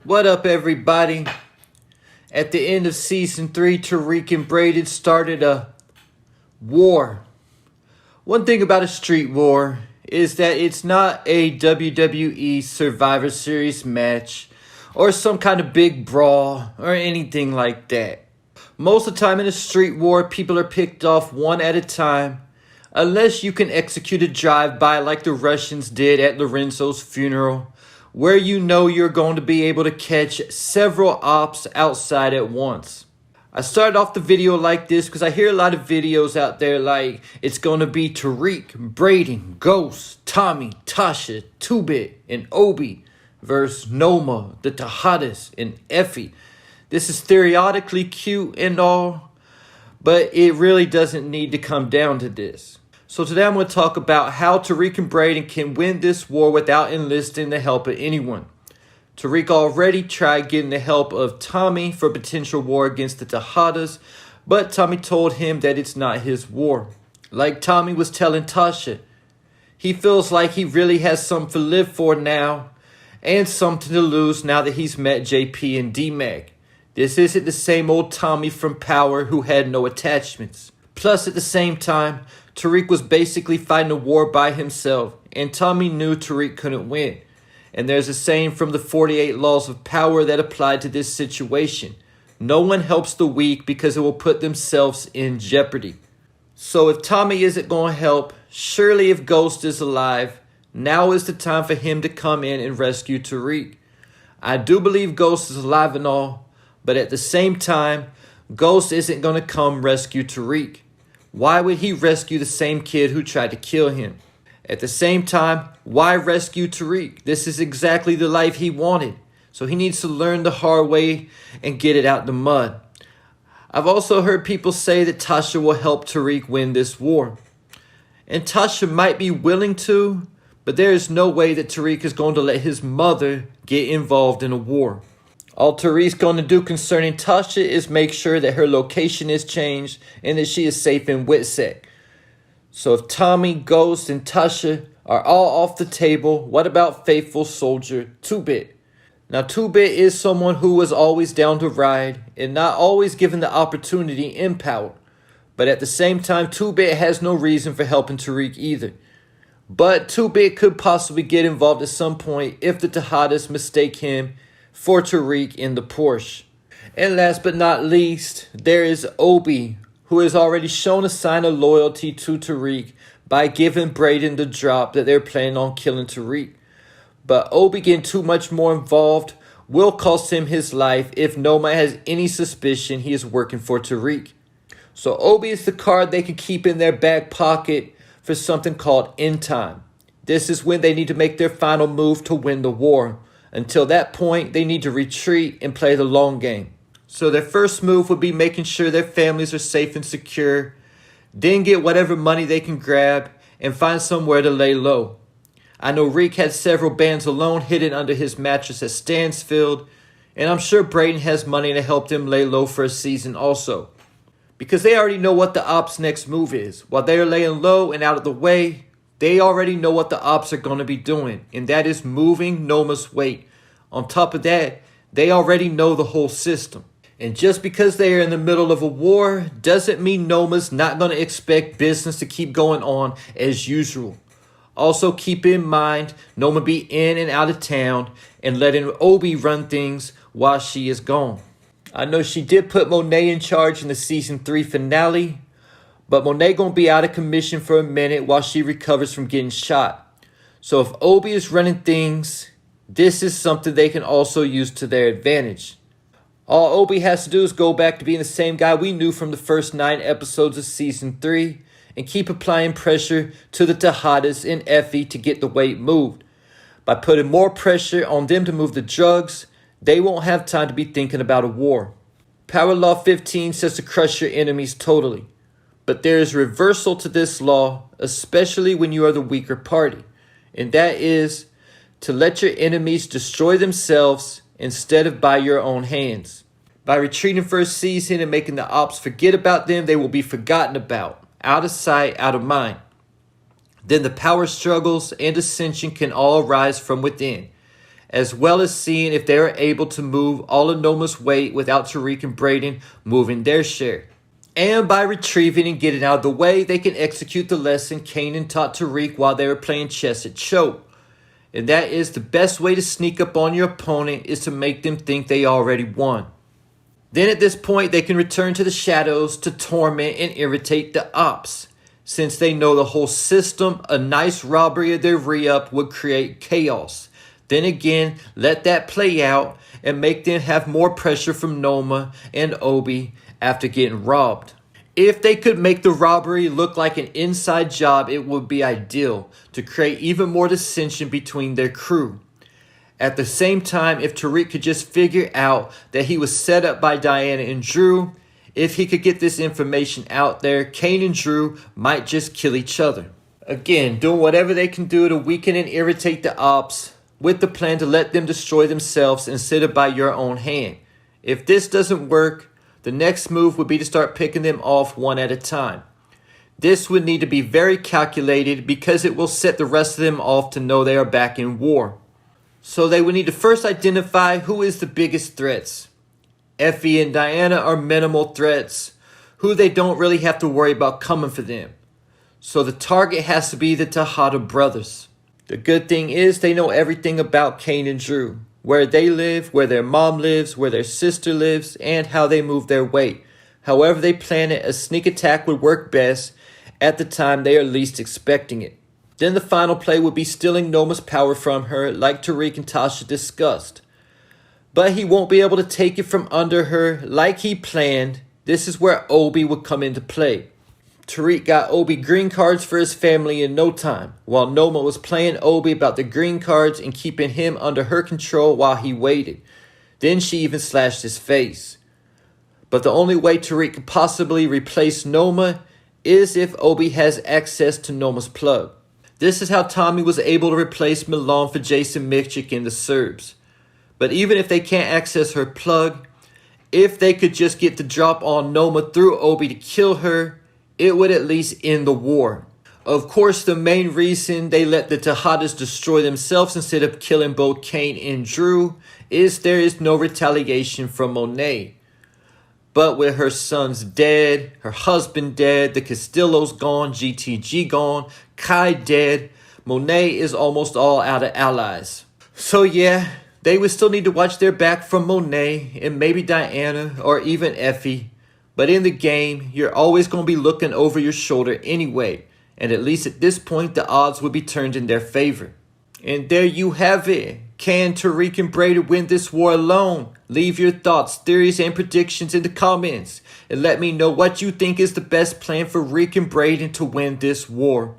What up, everybody? At the end of season 3, Tariq and Brayden started a war. One thing about a street war is that it's not a WWE Survivor Series match or some kind of big brawl or anything like that. Most of the time in a street war, people are picked off one at a time, unless you can execute a drive-by like the Russians did at Lorenzo's funeral, where you know you're going to be able to catch several ops outside at once. I started off the video like this because I hear a lot of videos out there like it's going to be Tariq, Brayden, Ghost, Tommy, Tasha, 2-Bit, and Obi versus Noma, the Tejadas, and Effie. This is theoretically cute and all, but it really doesn't need to come down to this. So today I'm going to talk about how Tariq and Brayden can win this war without enlisting the help of anyone. Tariq already tried getting the help of Tommy for a potential war against the Tejadas, but Tommy told him that it's not his war. Like Tommy was telling Tasha, he feels like he really has something to live for now and something to lose now that he's met JP and D-Mac. This isn't the same old Tommy from Power who had no attachments. Plus, at the same time, Tariq was basically fighting a war by himself, and Tommy knew Tariq couldn't win. And there's a saying from the 48 laws of power that applied to this situation. No one helps the weak because it will put themselves in jeopardy. So if Tommy isn't going to help, surely if Ghost is alive, now is the time for him to come in and rescue Tariq. I do believe Ghost is alive and all, but at the same time, Ghost isn't going to come rescue Tariq. Why would he rescue the same kid who tried to kill him? At the same time, why rescue Tariq? This is exactly the life he wanted. So he needs to learn the hard way and get it out the mud. I've also heard people say that Tasha will help Tariq win this war. And Tasha might be willing to, but there is no way that Tariq is going to let his mother get involved in a war. All Tariq's going to do concerning Tasha is make sure that her location is changed and that she is safe in Witsec. So if Tommy, Ghost, and Tasha are all off the table, what about faithful soldier 2-Bit? Now 2-Bit is someone who was always down to ride and not always given the opportunity in Power. But at the same time, 2-Bit has no reason for helping Tariq either. But 2-Bit could possibly get involved at some point if the Tejadas mistake him for Tariq in the Porsche. And last but not least, there is Obi, who has already shown a sign of loyalty to Tariq by giving Brayden the drop that they're planning on killing Tariq. But Obi getting too much more involved will cost him his life if Noma has any suspicion he is working for Tariq. So Obi is the card they can keep in their back pocket for something called end time. This is when they need to make their final move to win the war. Until that point, they need to retreat and play the long game. So their first move would be making sure their families are safe and secure, then get whatever money they can grab and find somewhere to lay low. I know Reek had several bands alone hidden under his mattress at Stansfield, and I'm sure Brayden has money to help them lay low for a season also. Because they already know what the ops' next move is. While they are laying low and out of the way, they already know what the ops are going to be doing, and that is moving Noma's weight. On top of that, they already know the whole system. And just because they are in the middle of a war doesn't mean Noma's not going to expect business to keep going on as usual. Also keep in mind, Noma be in and out of town and letting Obi run things while she is gone. I know she did put Monet in charge in the season 3 finale, but Monet gonna be out of commission for a minute while she recovers from getting shot. So if Obi is running things, this is something they can also use to their advantage. All Obi has to do is go back to being the same guy we knew from the first 9 episodes of season 3 and keep applying pressure to the Tejadas and Effie to get the weight moved. By putting more pressure on them to move the drugs, they won't have time to be thinking about a war. Power Law 15 says to crush your enemies totally. But there is reversal to this law, especially when you are the weaker party. And that is to let your enemies destroy themselves instead of by your own hands. By retreating for a season and making the ops forget about them, they will be forgotten about, out of sight, out of mind. Then the power struggles and dissension can all arise from within. as well as seeing if they are able to move all of Noma's weight without Tariq and Brayden moving their share. And by retrieving and getting out of the way, they can execute the lesson Kanan taught Tariq while they were playing chess at Cho. And that is the best way to sneak up on your opponent is to make them think they already won. Then at this point, they can return to the shadows to torment and irritate the ops. Since they know the whole system, a nice robbery of their re-up would create chaos. Then again, let that play out and make them have more pressure from Noma and Obi after getting robbed. If they could make the robbery look like an inside job, it would be ideal to create even more dissension between their crew. At the same time, if Tariq could just figure out that he was set up by Diana and Drew, if he could get this information out there, Kane and Drew might just kill each other. Again, doing whatever they can do to weaken and irritate the ops with the plan to let them destroy themselves and sit it by your own hand. If this doesn't work, the next move would be to start picking them off one at a time. This would need to be very calculated because it will set the rest of them off to know they are back in war. So they would need to first identify who is the biggest threats. Effie and Diana are minimal threats, who they don't really have to worry about coming for them. So the target has to be the Tejada brothers. The good thing is they know everything about Kane and Drew. Where they live, where their mom lives, where their sister lives, and how they move their weight. However they plan it, a sneak attack would work best at the time they are least expecting it. Then the final play would be stealing Noma's power from her, like Tariq and Tasha discussed. But he won't be able to take it from under her like he planned. This is where Obi would come into play. Tariq got Obi green cards for his family in no time, while Noma was playing Obi about the green cards and keeping him under her control while he waited. Then she even slashed his face. But the only way Tariq could possibly replace Noma is if Obi has access to Noma's plug. This is how Tommy was able to replace Milan for Jason Mikchik in the Serbs. But even if they can't access her plug, if they could just get the drop on Noma through Obi to kill her, it would at least end the war. Of course, the main reason they let the Tejadas destroy themselves instead of killing both Kane and Drew is there is no retaliation from Monet. But with her sons dead, her husband dead, the Castillos gone, GTG gone, Kai dead, Monet is almost all out of allies. So yeah, they would still need to watch their back from Monet and maybe Diana or even Effie. But in the game, you're always going to be looking over your shoulder anyway. And at least at this point, the odds would be turned in their favor. And there you have it. Can Tariq and Brayden win this war alone? Leave your thoughts, theories, and predictions in the comments. And let me know what you think is the best plan for Rick and Brayden to win this war.